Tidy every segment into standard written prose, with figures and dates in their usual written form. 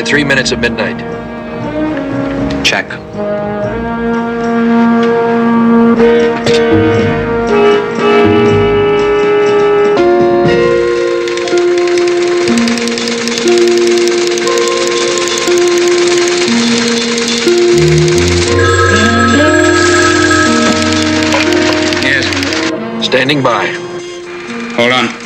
at 3 minutes of midnight. Check. Yes. Standing by. Hold on.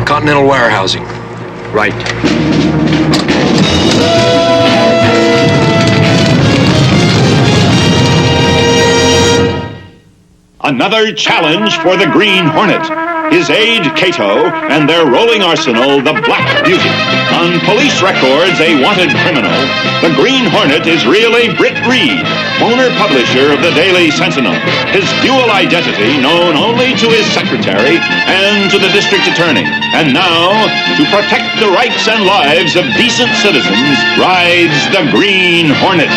Continental warehousing. Right. Another challenge for the Green Hornet. His aide, Cato, and their rolling arsenal, the Black Beauty. On police records, a wanted criminal, the Green Hornet is really Britt Reed, owner publisher of the Daily Sentinel. His dual identity known only to his secretary and to the district attorney. And now, to protect the rights and lives of decent citizens, rides the Green Hornet.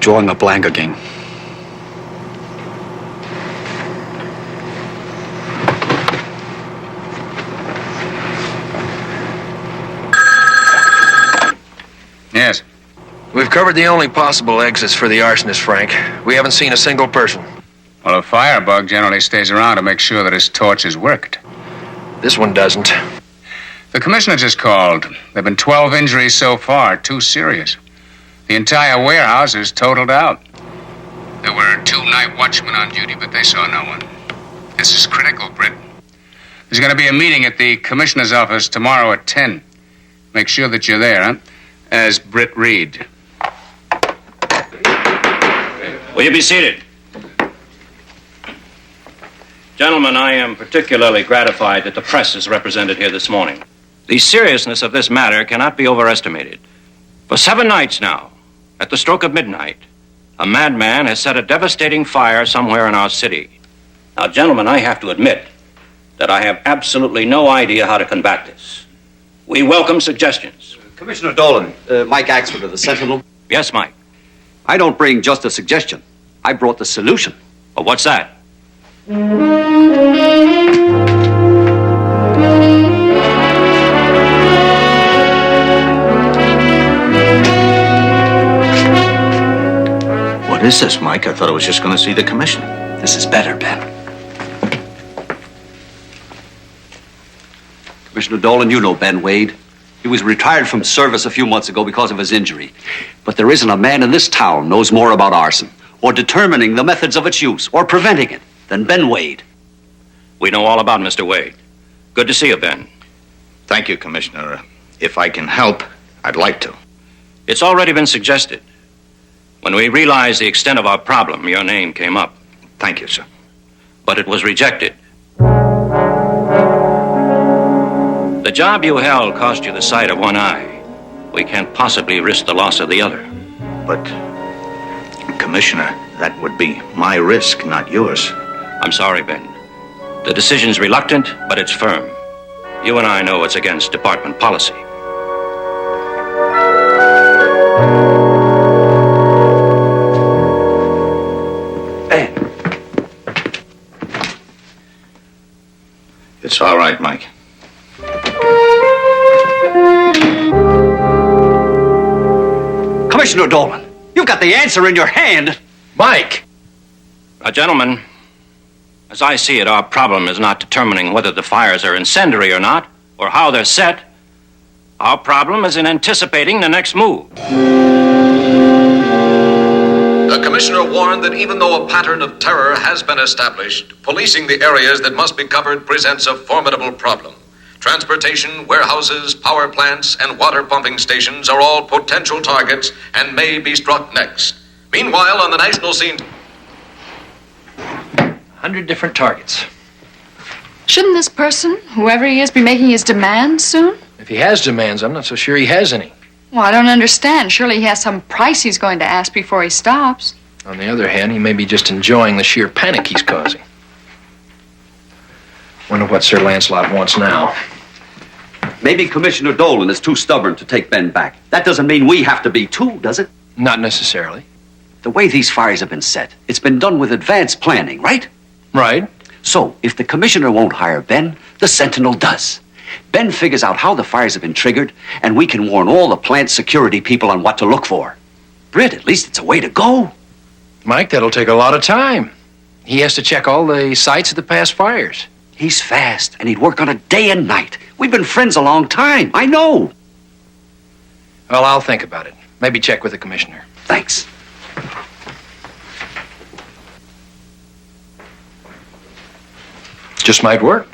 Drawing a blank again. Yes. We've covered the only possible exits for the arsonist, Frank. We haven't seen a single person. Well, a firebug generally stays around to make sure that his torch is worked. This one doesn't. The commissioner just called. There have been 12 injuries so far, 2 serious. The entire warehouse is totaled out. There were 2 night watchmen on duty, but they saw no one. This is critical, Britt. There's going to be a meeting at the commissioner's office tomorrow at 10. Make sure that you're there, huh? As Britt Reed. Will you be seated? Gentlemen, I am particularly gratified that the press is represented here this morning. The seriousness of this matter cannot be overestimated. For 7 nights now, at the stroke of midnight, a madman has set a devastating fire somewhere in our city. Now, gentlemen, I have to admit that I have absolutely no idea how to combat this. We welcome suggestions. Commissioner Dolan, Mike Axford of the Sentinel. Yes, Mike. I don't bring just a suggestion. I brought the solution. Well, what's that? What is this, Mike? I thought I was just going to see the commissioner. This is better, Ben. Commissioner Dolan, you know Ben Wade. He was retired from service a few months ago because of his injury. But there isn't a man in this town knows more about arson, or determining the methods of its use, or preventing it, than Ben Wade. We know all about Mr. Wade. Good to see you, Ben. Thank you, Commissioner. If I can help, I'd like to. It's already been suggested. When we realized the extent of our problem, your name came up. Thank you, sir. But it was rejected. The job you held cost you the sight of one eye. We can't possibly risk the loss of the other. But, Commissioner, that would be my risk, not yours. I'm sorry, Ben. The decision's reluctant, but it's firm. You and I know it's against department policy. Ben. It's all right, Mike. Commissioner Dolan, you've got the answer in your hand. Mike! Now, gentlemen, as I see it, our problem is not determining whether the fires are incendiary or not, or how they're set. Our problem is in anticipating the next move. The commissioner warned that even though a pattern of terror has been established, policing the areas that must be covered presents a formidable problem. Transportation, warehouses, power plants, and water pumping stations are all potential targets and may be struck next. Meanwhile, on the national scene... 100 different targets. Shouldn't this person, whoever he is, be making his demands soon? If he has demands, I'm not so sure he has any. Well, I don't understand. Surely he has some price he's going to ask before he stops. On the other hand, he may be just enjoying the sheer panic he's causing. Wonder what Sir Lancelot wants now. Maybe Commissioner Dolan is too stubborn to take Ben back. That doesn't mean we have to be too, does it? Not necessarily. The way these fires have been set, it's been done with advanced planning, right? Right. So, if the commissioner won't hire Ben, the Sentinel does. Ben figures out how the fires have been triggered, and we can warn all the plant security people on what to look for. Britt, at least it's a way to go. Mike, that'll take a lot of time. He has to check all the sites of the past fires. He's fast, and he'd work on it day and night. We've been friends a long time. I know. Well, I'll think about it. Maybe check with the commissioner. Thanks. Just might work.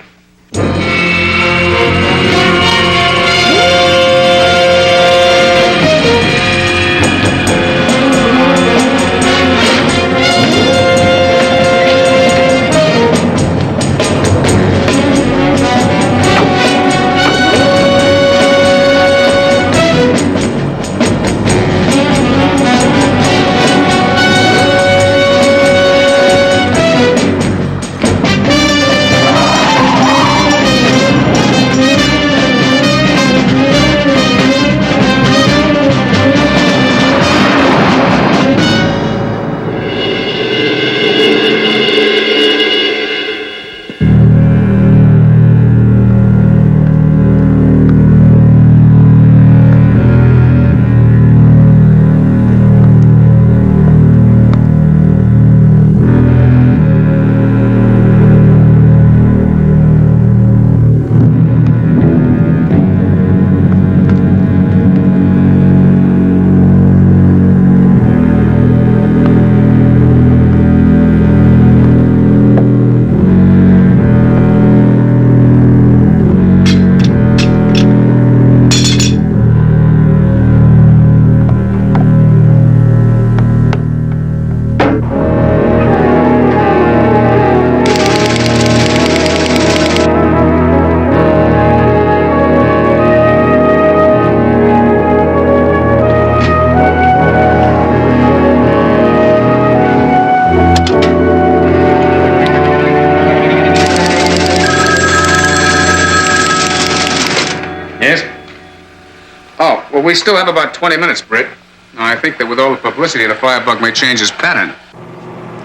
Well, we still have about 20 minutes, Britt. I think that with all the publicity, the firebug may change his pattern.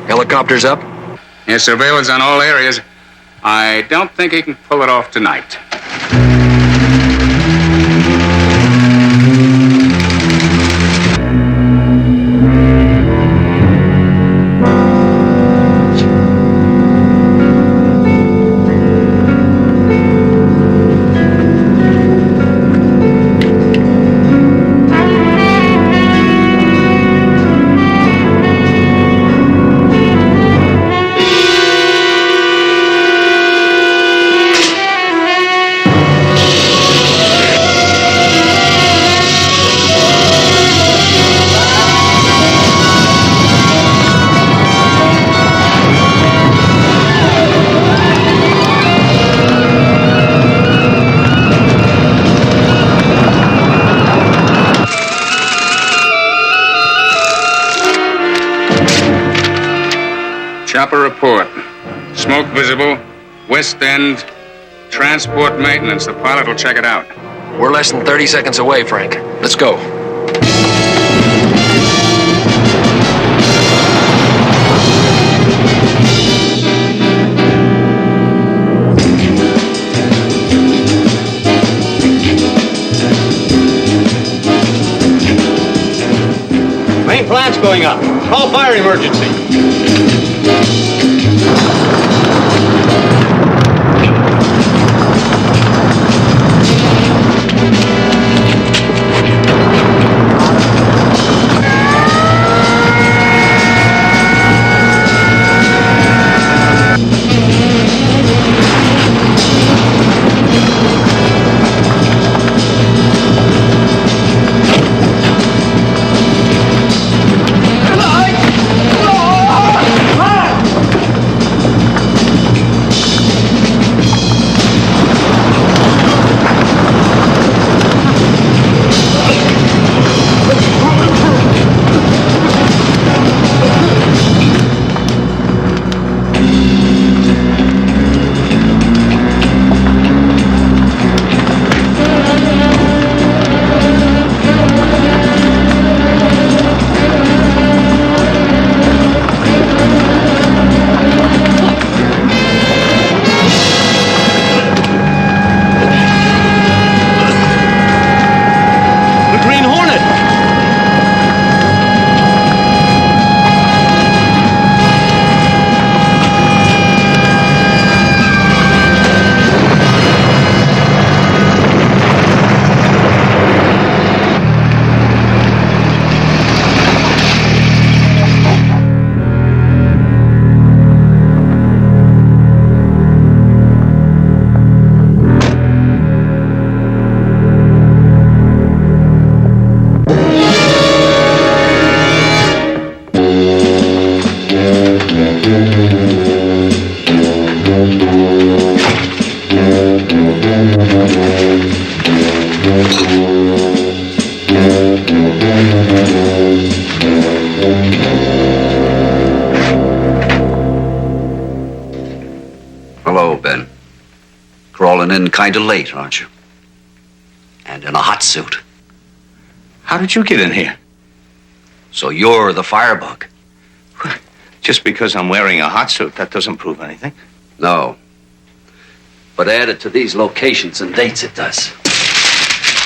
Helicopters up? Yes, surveillance on all areas. I don't think he can pull it off tonight. Chopper report. Smoke visible. West end. Transport maintenance. The pilot will check it out. We're less than 30 seconds away, Frank. Let's go. Main plant's going up. Call fire emergency. Hello, Ben. Crawling in kind of late, aren't you? And in a hot suit. How did you get in here? So you're the firebug? Just because I'm wearing a hot suit, that doesn't prove anything. No. But added to these locations and dates, it does.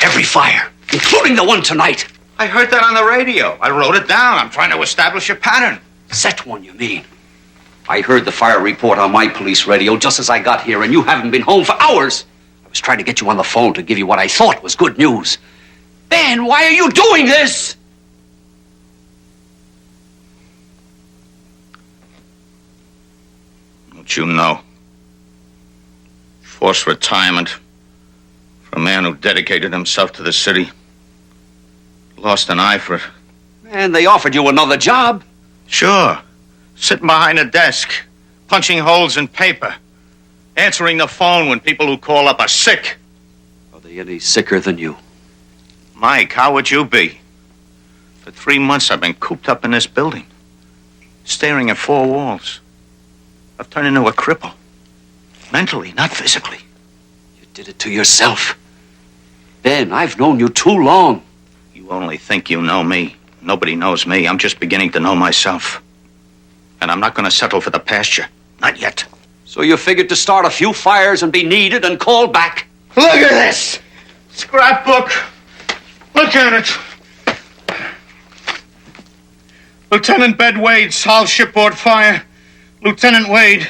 Every fire, including the one tonight. I heard that on the radio. I wrote it down. I'm trying to establish a pattern. Set one, you mean? I heard the fire report on my police radio just as I got here, and you haven't been home for hours. I was trying to get you on the phone to give you what I thought was good news. Ben, why are you doing this? Don't you know? Forced retirement for a man who dedicated himself to the city. Lost an eye for it. And they offered you another job. Sure. Sitting behind a desk, punching holes in paper, answering the phone when people who call up are sick. Are they any sicker than you? Mike, how would you be? For 3 months I've been cooped up in this building, staring at four walls. I've turned into a cripple. Mentally, not physically. You did it to yourself. Ben, I've known you too long. You only think you know me. Nobody knows me. I'm just beginning to know myself. And I'm not going to settle for the pasture. Not yet. So you figured to start a few fires and be needed and called back? Look at this! Scrapbook. Look at it. Lieutenant Bed Wade solves shipboard fire. Lieutenant Wade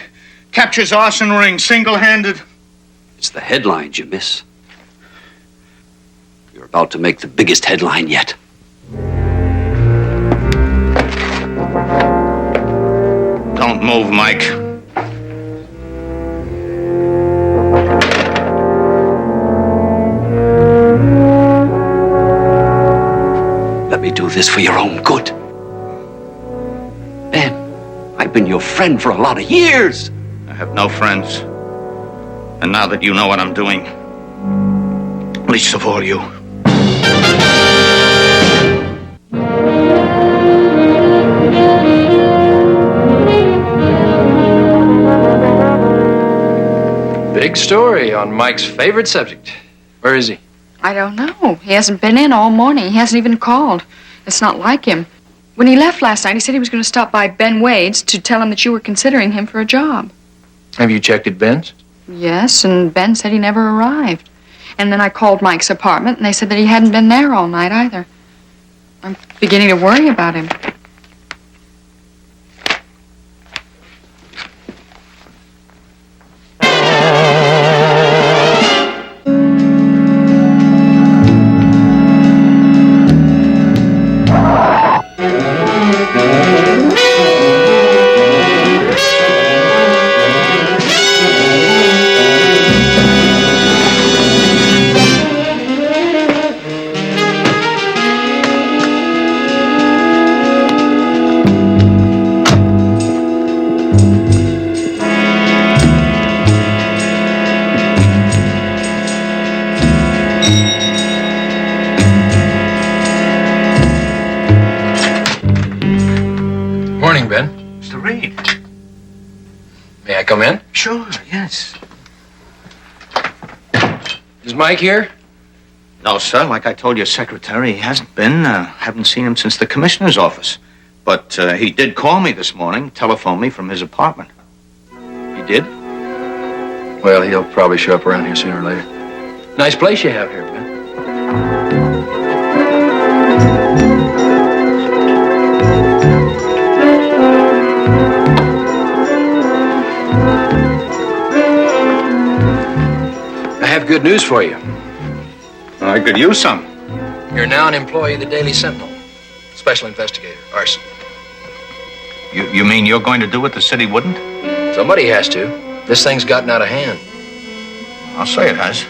captures arson ring single-handed. It's the headlines you miss. You're about to make the biggest headline yet. Don't move, Mike. Let me do this for your own good. Ben, I've been your friend for a lot of years. I have no friends. And now that you know what I'm doing, least of all you. story on Mike's favorite subject. Where is he? I don't know. He hasn't been in all morning. He hasn't even called. It's not like him. When he left last night, he said he was going to stop by Ben Wade's to tell him that you were considering him for a job. Have you checked at Ben's? Yes, and Ben said he never arrived. And then I called Mike's apartment, and they said that he hadn't been there all night either. I'm beginning to worry about him. Morning, Ben. Mr. Reed. May I come in? Sure, yes. Is Mike here? No, sir. Like I told your secretary, he hasn't been. Haven't seen him since the commissioner's office. But he did call me this morning, telephone me from his apartment. He did? Well, he'll probably show up around here sooner or later. Nice place you have here, Ben. I have good news for you. I could use some. You're now an employee of the Daily Sentinel. Special investigator, arson. You mean you're going to do what the city wouldn't? Somebody has to. This thing's gotten out of hand. I'll say it has.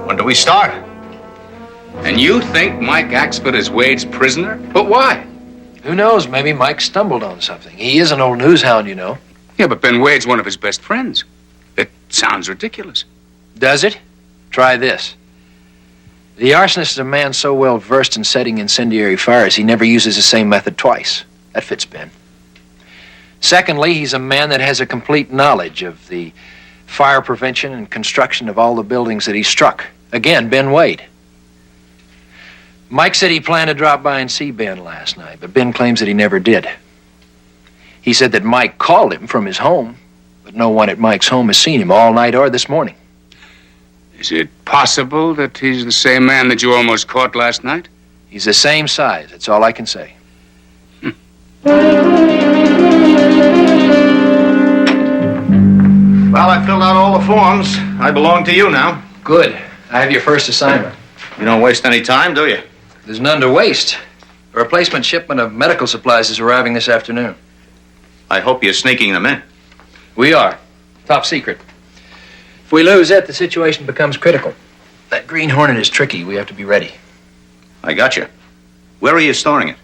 When do we start? And you think Mike Axford is Wade's prisoner? But why? Who knows? Maybe Mike stumbled on something. He is an old news hound, you know. Yeah, but Ben Wade's one of his best friends. It sounds ridiculous. Does it? Try this. The arsonist is a man so well versed in setting incendiary fires, he never uses the same method twice. That fits Ben. Secondly, he's a man that has a complete knowledge of the fire prevention and construction of all the buildings that he struck. Again, Ben Wade. Mike said he planned to drop by and see Ben last night, but Ben claims that he never did. He said that Mike called him from his home, but no one at Mike's home has seen him all night or this morning. Is it possible that he's the same man that you almost caught last night? He's the same size, that's all I can say. Well, I filled out all the forms. I belong to you now. Good. I have your first assignment. You don't waste any time, do you? There's none to waste. A replacement shipment of medical supplies is arriving this afternoon. I hope you're sneaking them in. We are. Top secret. If we lose it, the situation becomes critical. That Green Hornet is tricky. We have to be ready. I got you. Where are you storing it?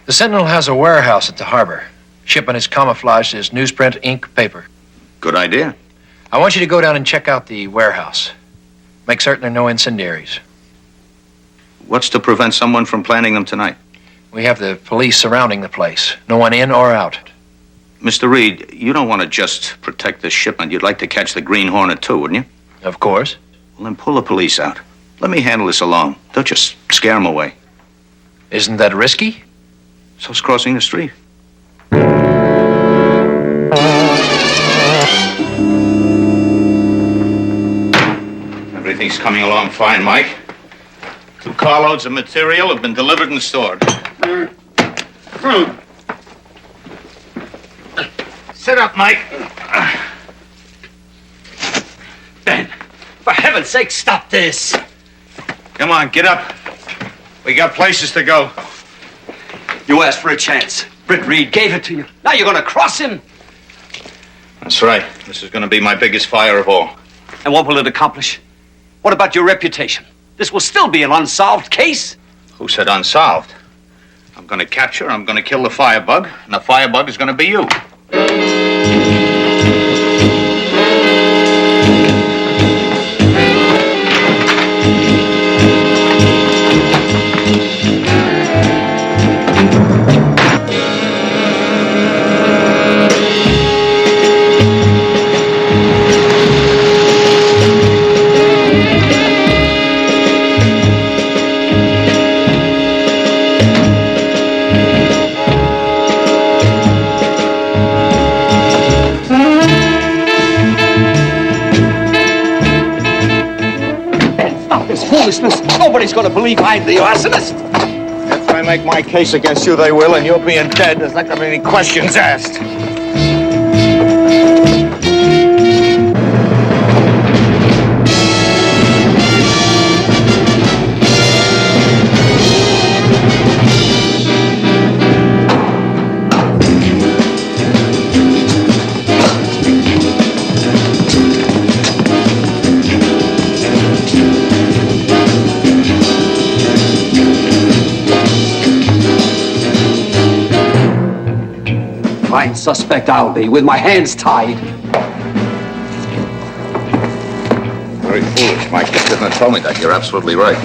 The Sentinel has a warehouse at the harbor. Shipment is camouflaged as newsprint, ink, paper. Good idea. I want you to go down and check out the warehouse. Make certain there are no incendiaries. What's to prevent someone from planting them tonight? We have the police surrounding the place. No one in or out. Mr. Reed, you don't want to just protect this shipment. You'd like to catch the Green Hornet too, wouldn't you? Of course. Well, then pull the police out. Let me handle this alone. Don't just scare them away. Isn't that risky? So's crossing the street. Everything's coming along fine, Mike. 2 carloads of material have been delivered and stored. Sit up, Mike. Ben, for heaven's sake, stop this. Come on, get up. We got places to go. You asked for a chance. Britt Reed gave it to you. Now you're going to cross him. That's right. This is going to be my biggest fire of all. And what will it accomplish? What about your reputation? This will still be an unsolved case. Who said unsolved? I'm going to capture, I'm going to kill the firebug, and the firebug is going to be you. foolishness. Nobody's going to believe I'm the arsonist. If I make my case against you, they will, and you're being dead. There's not going to be any questions asked. Fine suspect I'll be, with my hands tied. Very foolish, Mike. You shouldn't have told me that. You're absolutely right.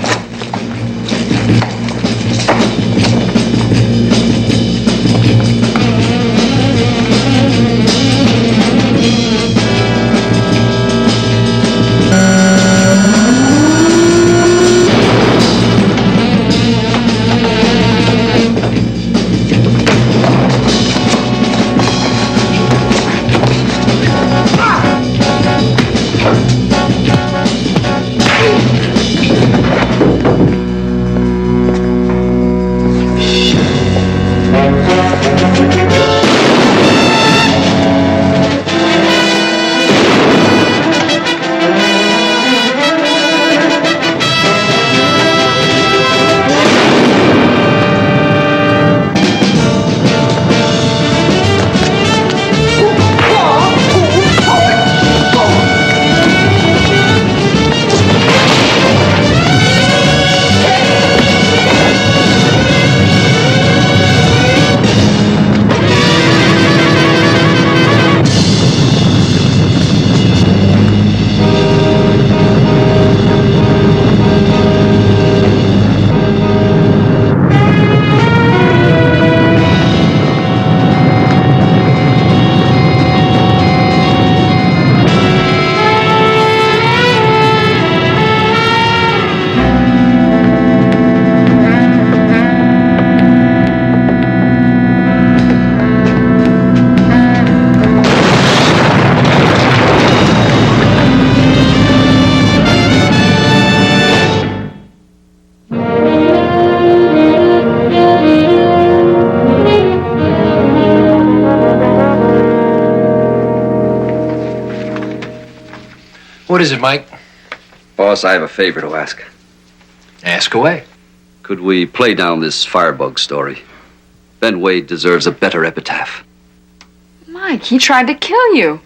What is it, Mike? Boss, I have a favor to ask. Ask away. Could we play down this firebug story? Ben Wade deserves a better epitaph. Mike, he tried to kill you.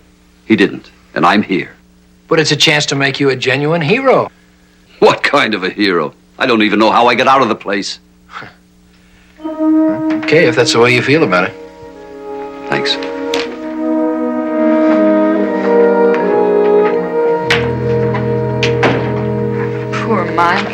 He didn't, and I'm here. But it's a chance to make you a genuine hero. What kind of a hero? I don't even know how I got out of the place. Okay, if that's the way you feel about it. Thanks. Poor Mike.